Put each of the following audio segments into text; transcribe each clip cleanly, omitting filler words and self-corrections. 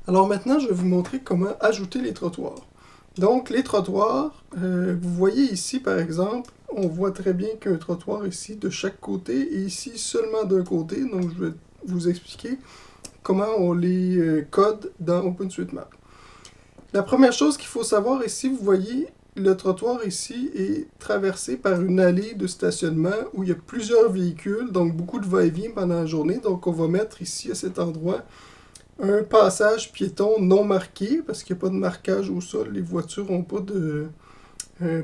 Alors maintenant, je vais vous montrer comment ajouter les trottoirs. Donc les trottoirs, vous voyez ici par exemple, on voit très bien qu'un trottoir ici de chaque côté et ici seulement d'un côté. Donc je vais vous expliquer comment on les code dans OpenStreetMap. La première chose qu'il faut savoir ici, vous voyez, le trottoir ici est traversé par une allée de stationnement où il y a plusieurs véhicules, donc beaucoup de va-et-vient pendant la journée. Donc on va mettre ici à cet endroit un passage piéton non marqué, parce qu'il n'y a pas de marquage au sol, les voitures n'ont pas de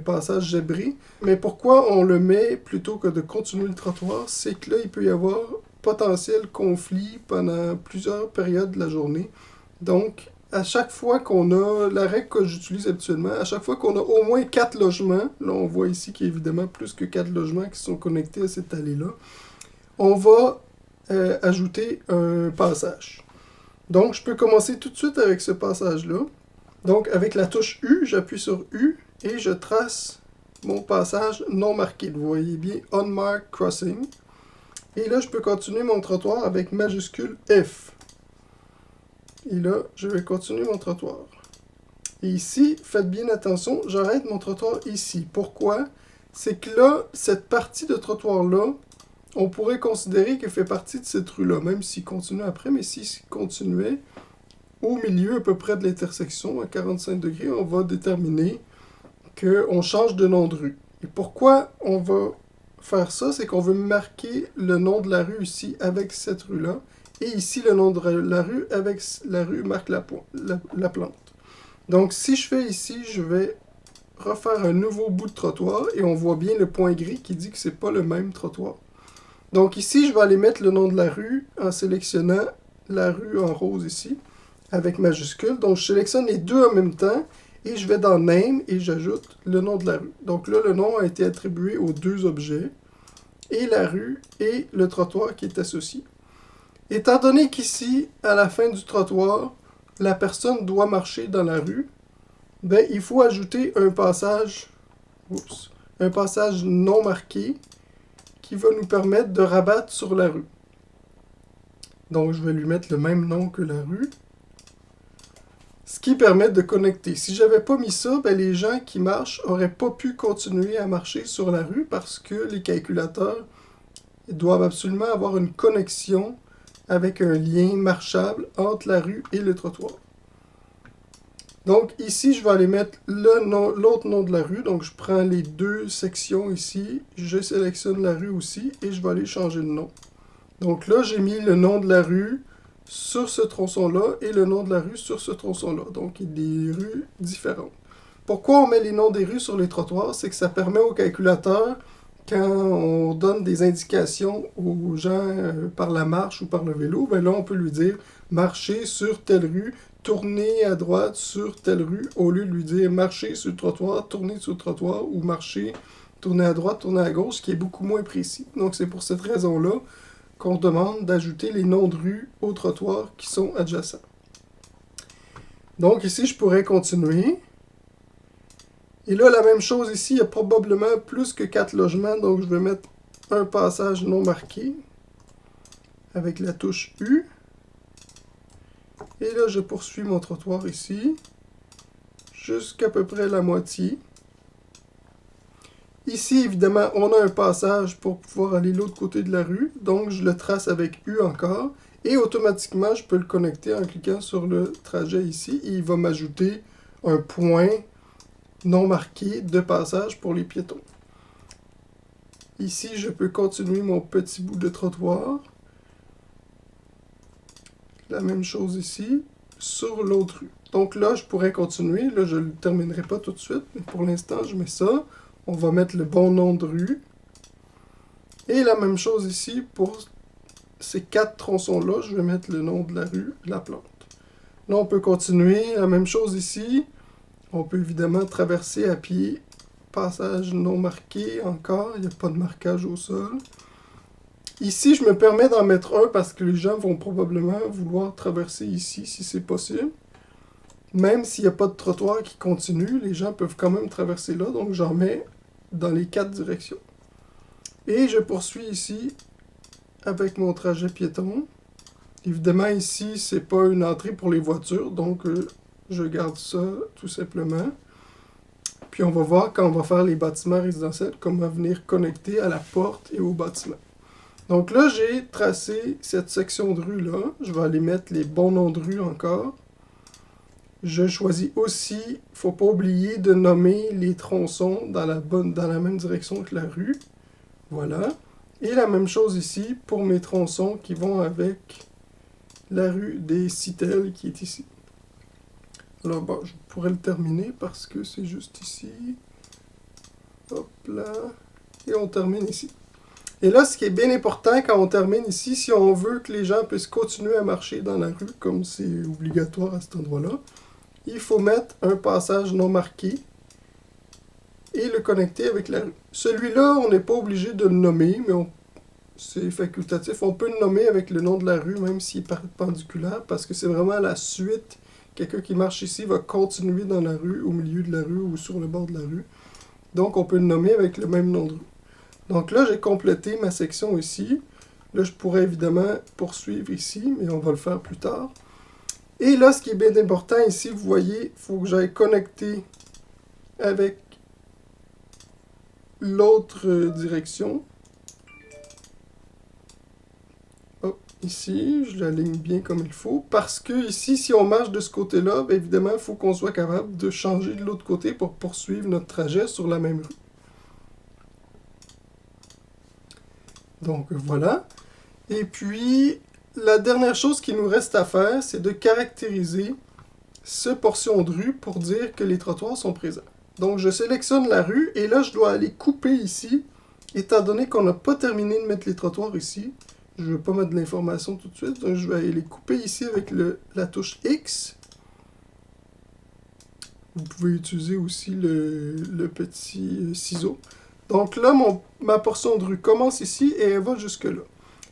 passage zébré. Mais pourquoi on le met plutôt que de continuer le trottoir, c'est que là, il peut y avoir potentiel conflit pendant plusieurs périodes de la journée. Donc, à chaque fois qu'on a, la règle que j'utilise habituellement, à chaque fois qu'on a au moins 4 logements, là on voit ici qu'il y a évidemment plus que 4 logements qui sont connectés à cette allée-là, on va ajouter un passage. Donc, je peux commencer tout de suite avec ce passage-là. Donc, avec la touche U, j'appuie sur U et je trace mon passage non marqué. Vous voyez bien, Unmarked Crossing. Et là, je peux continuer mon trottoir avec majuscule F. Et là, je vais continuer mon trottoir. Et ici, faites bien attention, j'arrête mon trottoir ici. Pourquoi? C'est que là, cette partie de trottoir-là, on pourrait considérer qu'elle fait partie de cette rue-là, même s'il continue après, mais s'il continuait au milieu à peu près de l'intersection, à 45 degrés, on va déterminer qu'on change de nom de rue. Et pourquoi on va faire ça? C'est qu'on veut marquer le nom de la rue ici avec cette rue-là, et ici le nom de la rue avec la rue marque la plante. Donc si je fais ici, je vais refaire un nouveau bout de trottoir, et on voit bien le point gris qui dit que c'est pas le même trottoir. Donc ici, je vais aller mettre le nom de la rue en sélectionnant la rue en rose ici, avec majuscule. Donc je sélectionne les deux en même temps, et je vais dans Name, et j'ajoute le nom de la rue. Donc là, le nom a été attribué aux deux objets, et la rue, et le trottoir qui est associé. Étant donné qu'ici, à la fin du trottoir, la personne doit marcher dans la rue, ben, il faut ajouter un passage non marqué, qui va nous permettre de rabattre sur la rue. Donc je vais lui mettre le même nom que la rue. Ce qui permet de connecter. Si j'avais pas mis ça, ben les gens qui marchent n'auraient pas pu continuer à marcher sur la rue parce que les calculateurs doivent absolument avoir une connexion avec un lien marchable entre la rue et le trottoir. Donc ici, je vais aller mettre l'autre nom de la rue. Donc je prends les deux sections ici, je sélectionne la rue aussi et je vais aller changer de nom. Donc là, j'ai mis le nom de la rue sur ce tronçon-là et le nom de la rue sur ce tronçon-là. Donc il y a des rues différentes. Pourquoi on met les noms des rues sur les trottoirs? C'est que ça permet au calculateur, quand on donne des indications aux gens par la marche ou par le vélo, ben là on peut lui dire marcher sur telle rue, tourner à droite sur telle rue, au lieu de lui dire marcher sur le trottoir, tourner sur le trottoir, ou marcher, tourner à droite, tourner à gauche, ce qui est beaucoup moins précis. Donc c'est pour cette raison-là qu'on demande d'ajouter les noms de rues au trottoir qui sont adjacents. Donc ici, je pourrais continuer. Et là, la même chose ici, il y a probablement plus que 4 logements, donc je vais mettre un passage non marqué avec la touche U. Et là, je poursuis mon trottoir ici, jusqu'à peu près la moitié. Ici, évidemment, on a un passage pour pouvoir aller de l'autre côté de la rue, donc je le trace avec U encore, et automatiquement, je peux le connecter en cliquant sur le trajet ici, et il va m'ajouter un point non marqué de passage pour les piétons. Ici, je peux continuer mon petit bout de trottoir. La même chose ici, sur l'autre rue. Donc là, je pourrais continuer. Là, je ne le terminerai pas tout de suite, mais pour l'instant, je mets ça. On va mettre le bon nom de rue. Et la même chose ici, pour ces 4 tronçons-là, je vais mettre le nom de la rue, la plante. Là, on peut continuer. La même chose ici. On peut évidemment traverser à pied. Passage non marqué encore. Il n'y a pas de marquage au sol. Ici, je me permets d'en mettre un parce que les gens vont probablement vouloir traverser ici si c'est possible. Même s'il n'y a pas de trottoir qui continue, les gens peuvent quand même traverser là. Donc j'en mets dans les 4 directions. Et je poursuis ici avec mon trajet piéton. Évidemment, ici, c'est pas une entrée pour les voitures, donc je garde ça tout simplement. Puis on va voir quand on va faire les bâtiments résidentiels, comment venir connecter à la porte et au bâtiment. Donc là, j'ai tracé cette section de rue-là. Je vais aller mettre les bons noms de rue encore. Je choisis aussi, il ne faut pas oublier de nommer les tronçons dans la même direction que la rue. Voilà. Et la même chose ici pour mes tronçons qui vont avec la rue des Citelles qui est ici. Alors bon, je pourrais le terminer parce que c'est juste ici. Hop là. Et on termine ici. Et là, ce qui est bien important quand on termine ici, si on veut que les gens puissent continuer à marcher dans la rue, comme c'est obligatoire à cet endroit-là, il faut mettre un passage non marqué et le connecter avec la rue. Celui-là, on n'est pas obligé de le nommer, mais c'est facultatif. On peut le nommer avec le nom de la rue, même s'il est perpendiculaire, parce que c'est vraiment la suite. Quelqu'un qui marche ici va continuer dans la rue, au milieu de la rue ou sur le bord de la rue. Donc, on peut le nommer avec le même nom de rue. Donc là, j'ai complété ma section ici. Là, je pourrais évidemment poursuivre ici, mais on va le faire plus tard. Et là, ce qui est bien important ici, vous voyez, il faut que j'aille connecter avec l'autre direction. Hop, ici, je l'aligne bien comme il faut. Parce que ici, si on marche de ce côté-là, bien évidemment, il faut qu'on soit capable de changer de l'autre côté pour poursuivre notre trajet sur la même rue. Donc voilà. Et puis, la dernière chose qu'il nous reste à faire, c'est de caractériser cette portion de rue pour dire que les trottoirs sont présents. Donc je sélectionne la rue et là je dois aller couper ici, étant donné qu'on n'a pas terminé de mettre les trottoirs ici. Je ne veux pas mettre de l'information tout de suite, donc je vais aller les couper ici avec la touche X. Vous pouvez utiliser aussi le petit ciseau. Donc là, ma portion de rue commence ici et elle va jusque là.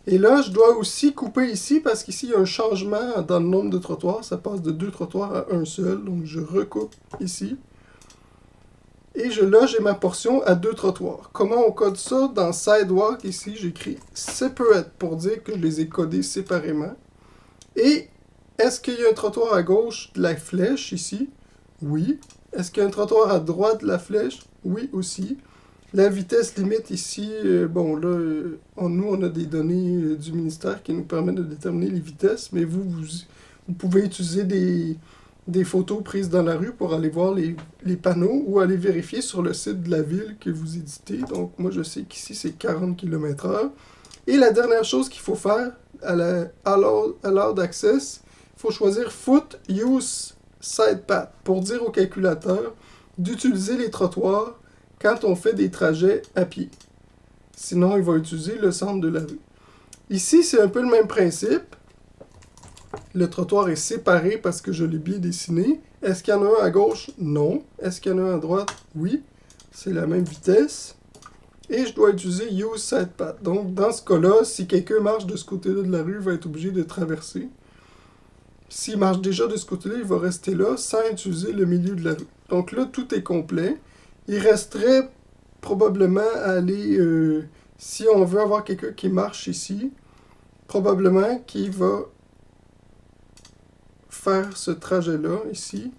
Et là, je dois aussi couper ici parce qu'ici, il y a un changement dans le nombre de trottoirs. Ça passe de 2 trottoirs à un seul. Donc, je recoupe ici. Et là, j'ai ma portion à 2 trottoirs. Comment on code ça? Dans Sidewalk, ici, j'écris Separate pour dire que je les ai codés séparément. Et est-ce qu'il y a un trottoir à gauche de la flèche ici? Oui. Est-ce qu'il y a un trottoir à droite de la flèche? Oui aussi. La vitesse limite ici, bon là, nous on a des données du ministère qui nous permettent de déterminer les vitesses, mais vous pouvez utiliser des photos prises dans la rue pour aller voir les panneaux ou aller vérifier sur le site de la ville que vous éditez. Donc moi je sais qu'ici c'est 40 km/h. Et la dernière chose qu'il faut faire à l'heure d'access, il faut choisir Foot Use Side Path pour dire au calculateur d'utiliser les trottoirs quand on fait des trajets à pied. Sinon, il va utiliser le centre de la rue. Ici, c'est un peu le même principe. Le trottoir est séparé parce que je l'ai bien dessiné. Est-ce qu'il y en a un à gauche? Non. Est-ce qu'il y en a un à droite? Oui. C'est la même vitesse. Et je dois utiliser Use Side Path. Donc, dans ce cas-là, si quelqu'un marche de ce côté-là de la rue, il va être obligé de traverser. S'il marche déjà de ce côté-là, il va rester là sans utiliser le milieu de la rue. Donc là, tout est complet. Il resterait probablement à aller, si on veut avoir quelqu'un qui marche ici, probablement qu'il va faire ce trajet-là, ici,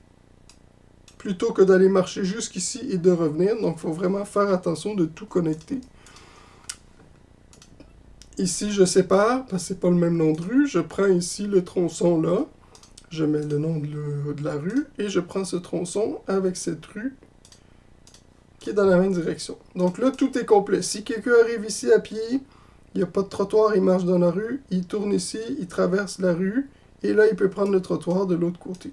plutôt que d'aller marcher jusqu'ici et de revenir. Donc, il faut vraiment faire attention de tout connecter. Ici, je sépare, parce que c'est pas le même nom de rue. Je prends ici le tronçon là, je mets le nom de la rue, et je prends ce tronçon avec cette rue qui est dans la même direction. Donc là, tout est complet. Si quelqu'un arrive ici à pied, il n'y a pas de trottoir, il marche dans la rue, il tourne ici, il traverse la rue, et là, il peut prendre le trottoir de l'autre côté.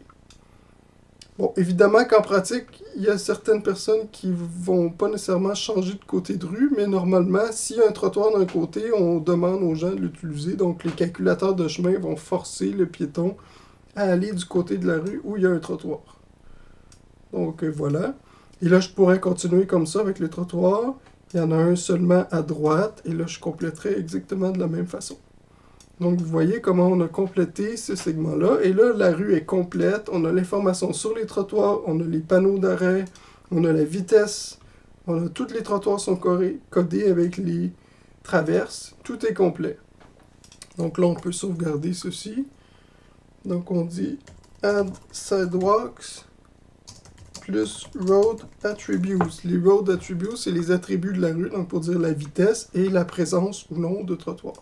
Bon, évidemment qu'en pratique, il y a certaines personnes qui vont pas nécessairement changer de côté de rue, mais normalement, s'il y a un trottoir d'un côté, on demande aux gens de l'utiliser. Donc, les calculateurs de chemin vont forcer le piéton à aller du côté de la rue où il y a un trottoir. Donc, voilà. Et là, je pourrais continuer comme ça avec les trottoirs. Il y en a un seulement à droite. Et là, je compléterai exactement de la même façon. Donc, vous voyez comment on a complété ce segment-là. Et là, la rue est complète. On a l'information sur les trottoirs. On a les panneaux d'arrêt. On a la vitesse. Tous les trottoirs sont codés avec les traverses. Tout est complet. Donc là, on peut sauvegarder ceci. Donc on dit add sidewalks plus road attributes. Les road attributes, c'est les attributs de la rue, donc pour dire la vitesse et la présence ou non de trottoir.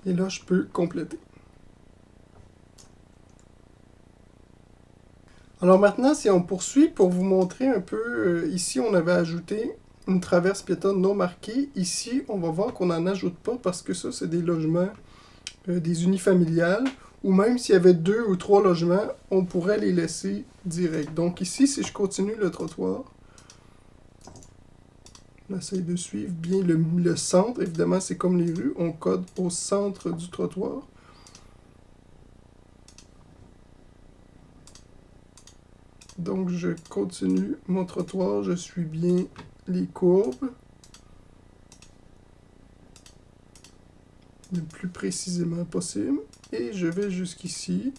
Et là, je peux compléter. Alors maintenant, si on poursuit pour vous montrer un peu, ici on avait ajouté une traverse piétonne non marquée. Ici, on va voir qu'on n'en ajoute pas parce que ça, c'est des logements, des unifamiliales, ou même s'il y avait 2 ou 3 logements, on pourrait les laisser direct. Donc ici, si je continue le trottoir, on essaie de suivre bien le centre. Évidemment, c'est comme les rues, on code au centre du trottoir. Donc je continue mon trottoir, je suis bien les courbes. Le plus précisément possible. Et je vais jusqu'ici,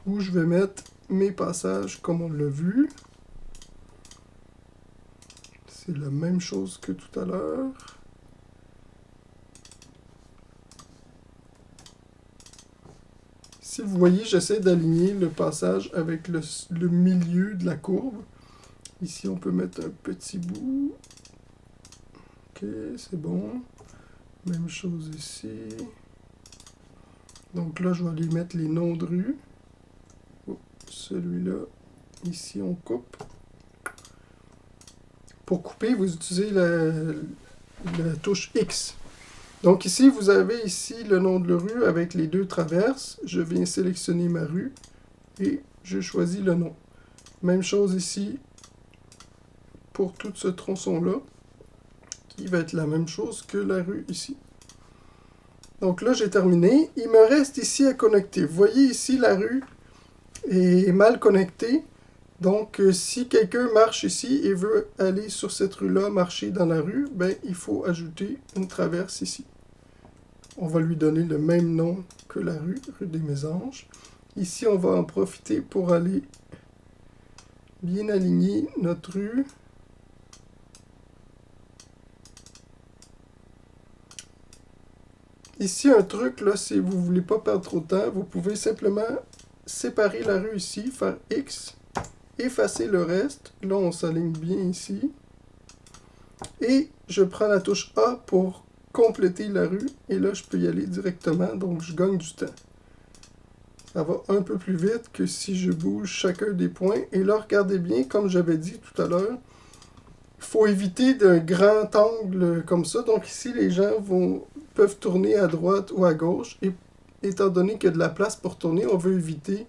où je vais mettre mes passages comme on l'a vu. C'est la même chose que tout à l'heure. Si vous voyez, j'essaie d'aligner le passage avec le milieu de la courbe. Ici, on peut mettre un petit bout. Ok, c'est bon. Même chose ici. Donc là, je vais aller mettre les noms de rue. Oh, celui-là. Ici, on coupe. Pour couper, vous utilisez la touche X. Donc ici, vous avez ici le nom de la rue avec les 2 traverses. Je viens sélectionner ma rue et je choisis le nom. Même chose ici pour tout ce tronçon-là, qui va être la même chose que la rue ici. Donc là, j'ai terminé. Il me reste ici à connecter. Vous voyez ici, la rue est mal connectée. Donc, si quelqu'un marche ici et veut aller sur cette rue-là, marcher dans la rue, ben, il faut ajouter une traverse ici. On va lui donner le même nom que la rue, rue des Mésanges. Ici, on va en profiter pour aller bien aligner notre rue. Ici, un truc, là, si vous ne voulez pas perdre trop de temps, vous pouvez simplement séparer la rue ici, faire X, effacer le reste. Là, on s'aligne bien ici. Et je prends la touche A pour compléter la rue. Et là, je peux y aller directement, donc je gagne du temps. Ça va un peu plus vite que si je bouge chacun des points. Et là, regardez bien, comme j'avais dit tout à l'heure, il faut éviter d'un grand angle comme ça. Donc ici, les gens peuvent tourner à droite ou à gauche. Et étant donné qu'il y a de la place pour tourner, on veut éviter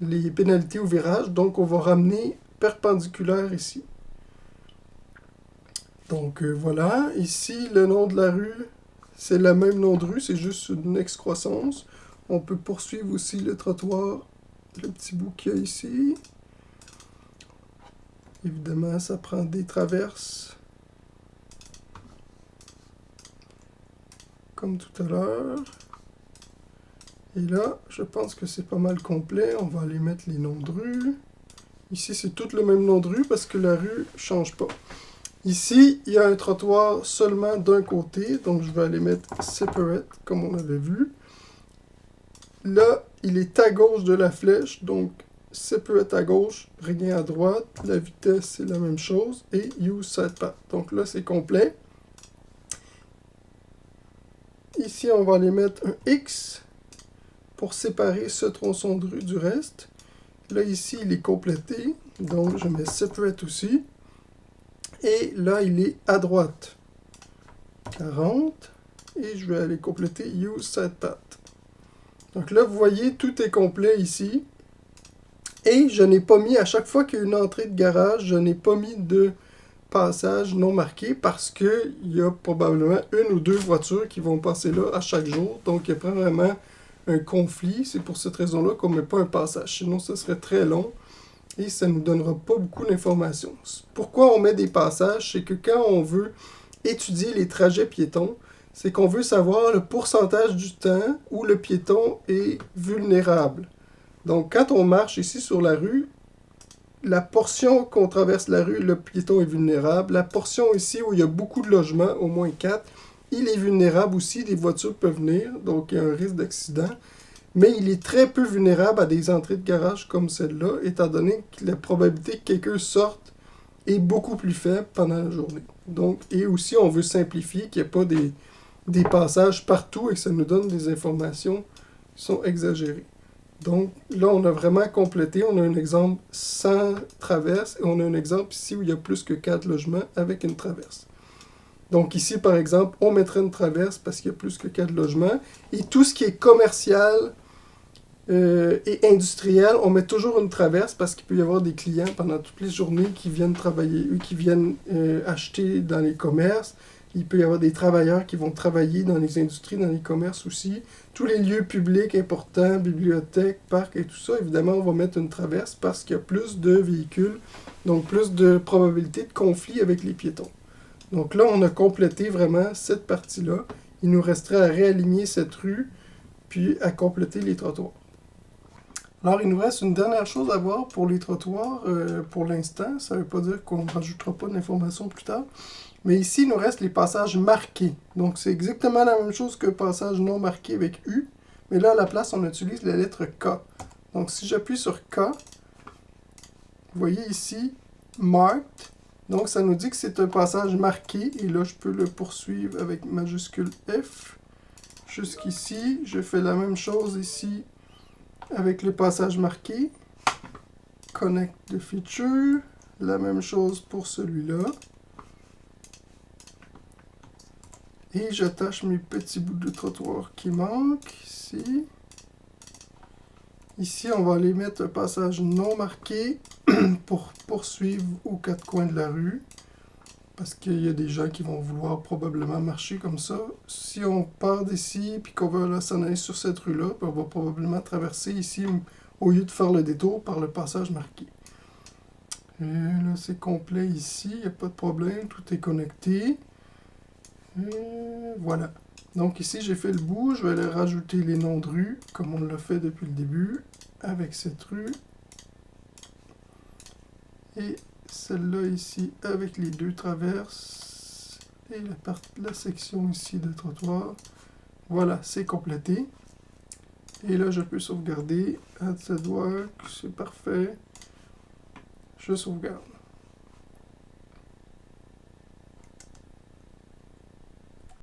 les pénalités au virage. Donc on va ramener perpendiculaire ici. Donc voilà, ici le nom de la rue, c'est le même nom de rue, c'est juste une excroissance. On peut poursuivre aussi le trottoir, le petit bout qu'il y a ici. Évidemment, ça prend des traverses, comme tout à l'heure. Et là, je pense que c'est pas mal complet. On va aller mettre les noms de rue. Ici, c'est tout le même nom de rue parce que la rue ne change pas. Ici, il y a un trottoir seulement d'un côté, donc je vais aller mettre Separate, comme on avait vu. Là, il est à gauche de la flèche, donc Separate à gauche, rien à droite. La vitesse, c'est la même chose. Et Use Side Path. Donc là, c'est complet. Ici, on va aller mettre un X pour séparer ce tronçon de rue du reste. Là, ici, il est complété, donc je mets Separate aussi. Et là, il est à droite. 40. Et je vais aller compléter Use Side Path. Donc là, vous voyez, tout est complet ici. Et je n'ai pas mis, à chaque fois qu'il y a une entrée de garage, je n'ai pas mis de passage non marqué parce qu'il y a probablement 1 ou 2 voitures qui vont passer là à chaque jour. Donc, il y a vraiment un conflit. C'est pour cette raison-là qu'on ne met pas un passage. Sinon, ce serait très long. Et ça ne nous donnera pas beaucoup d'informations. Pourquoi on met des passages? C'est que quand on veut étudier les trajets piétons, c'est qu'on veut savoir le pourcentage du temps où le piéton est vulnérable. Donc, quand on marche ici sur la rue, la portion qu'on traverse la rue, le piéton est vulnérable. La portion ici où il y a beaucoup de logements, au moins 4, Il est vulnérable aussi, des voitures peuvent venir, donc il y a un risque d'accident. Mais il est très peu vulnérable à des entrées de garage comme celle-là, étant donné que la probabilité que quelqu'un sorte est beaucoup plus faible pendant la journée. Donc, et aussi, on veut simplifier, qu'il n'y ait pas des passages partout et que ça nous donne des informations qui sont exagérées. Donc là, on a vraiment complété. On a un exemple sans traverse et on a un exemple ici où il y a plus que 4 logements avec une traverse. Donc ici, par exemple, on mettrait une traverse parce qu'il y a plus que 4 logements. Et tout ce qui est commercial et industriel, on met toujours une traverse parce qu'il peut y avoir des clients pendant toutes les journées qui viennent travailler, qui viennent acheter dans les commerces. Il peut y avoir des travailleurs qui vont travailler dans les industries, dans les commerces aussi. Tous les lieux publics importants, bibliothèques, parcs et tout ça, évidemment, on va mettre une traverse parce qu'il y a plus de véhicules, donc plus de probabilité de conflit avec les piétons. Donc là, on a complété vraiment cette partie-là. Il nous resterait à réaligner cette rue, puis à compléter les trottoirs. Alors, il nous reste une dernière chose à voir pour les trottoirs pour l'instant. Ça ne veut pas dire qu'on ne rajoutera pas d'informations plus tard. Mais ici, il nous reste les passages marqués. Donc, c'est exactement la même chose que passage non marqué avec U. Mais là, à la place, on utilise la lettre K. Donc, si j'appuie sur K, vous voyez ici, Marked. Donc, ça nous dit que c'est un passage marqué. Et là, je peux le poursuivre avec majuscule F. Jusqu'ici, je fais la même chose ici avec le passage marqué. Connect the feature. La même chose pour celui-là. Et j'attache mes petits bouts de trottoir qui manquent ici. Ici, on va aller mettre un passage non marqué pour poursuivre aux 4 coins de la rue. Parce qu'il y a des gens qui vont vouloir probablement marcher comme ça. Si on part d'ici et qu'on veut s'en aller sur cette rue-là, on va probablement traverser ici au lieu de faire le détour par le passage marqué. Et là, c'est complet ici, il n'y a pas de problème, tout est connecté. Et voilà. Donc ici, j'ai fait le bout. Je vais aller rajouter les noms de rues, comme on l'a fait depuis le début, avec cette rue. Et celle-là ici, avec les 2 traverses. Et la section ici de trottoir. Voilà, c'est complété. Et là, je peux sauvegarder. Add work, c'est parfait. Je sauvegarde.